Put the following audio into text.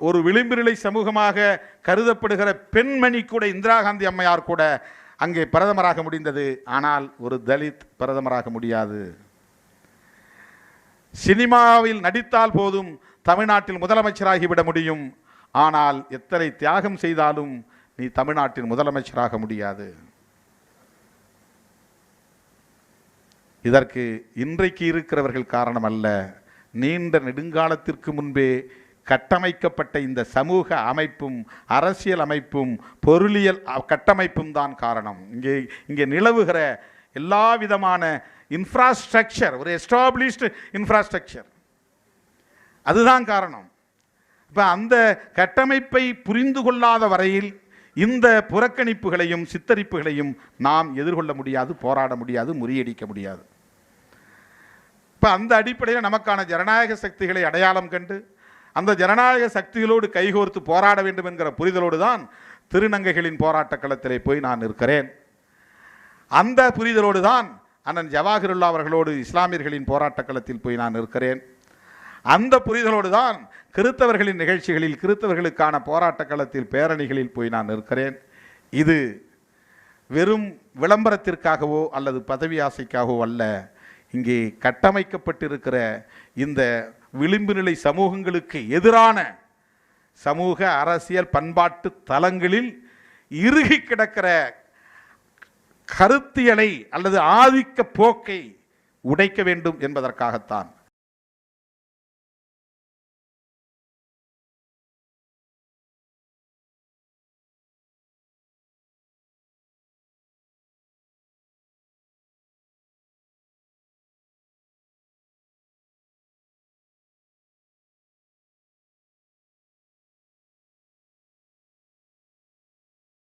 ஒரு விளிம்பு நிலை சமூகமாக கருதப்படுகிற பெண்மணி கூட, இந்திரா காந்தி அம்மையார் கூட அங்கே பிரதமராக முடிந்தது. ஆனால் ஒரு தலித் பிரதமராக முடியாது. சினிமாவில் நடித்தால் போதும் தமிழ்நாட்டில் முதலமைச்சராகிவிட முடியும். ஆனால் எத்தனை தியாகம் செய்தாலும் நீ தமிழ்நாட்டின் முதலமைச்சராக முடியாது. இதற்கு இன்றைக்கு இருக்கிறவர்கள் காரணம் அல்ல. நீண்ட நெடுங்காலத்திற்கு முன்பே கட்டமைக்கப்பட்ட இந்த சமூக அமைப்பும் அரசியல் அமைப்பும் பொருளியல் கட்டமைப்பும் தான் காரணம். இங்கே நிலவுகிற எல்லா விதமான இன்ஃப்ராஸ்ட்ரக்சர், ஒரு எஸ்டாப்ளிஷ்டு இன்ஃப்ராஸ்ட்ரக்சர், அதுதான் காரணம். இப்போ அந்த கட்டமைப்பை புரிந்து கொள்ளாத வரையில் இந்த புறக்கணிப்புகளையும் சித்தரிப்புகளையும் நாம் எதிர்கொள்ள முடியாது, போராட முடியாது, முறியடிக்க முடியாது. இப்போ அந்த அடிப்படையில் நமக்கான ஜனநாயக சக்திகளை அடையாளம் கண்டு அந்த ஜனநாயக சக்திகளோடு கைகோர்த்து போராட வேண்டும் என்கிற புரிதலோடு தான் திருநங்கைகளின் போராட்ட களத்திலே போய் நான் இருக்கிறேன். அந்த புரிதலோடு தான் அண்ணன் ஜவாஹிருல்லா அவர்களோடு இஸ்லாமியர்களின் போராட்ட களத்தில் போய் நான் இருக்கிறேன். அந்த புரிதலோடு தான் கிறித்தவர்களின் நிகழ்ச்சிகளில் கிறித்தவர்களுக்கான போராட்ட களத்தில் பேரணிகளில் போய் நான் இருக்கிறேன். இது வெறும் விளம்பரத்திற்காகவோ அல்லது பதவி ஆசைக்காகவோ அல்ல. இங்கே கட்டமைக்கப்பட்டிருக்கிற இந்த விளிம்பு நிலை சமூகங்களுக்கு எதிரான சமூக அரசியல் பண்பாட்டு தளங்களில் இறுகி கிடக்கிற கருத்தியலை அல்லது ஆதிக்க போக்கை உடைக்க வேண்டும் என்பதற்காகத்தான்.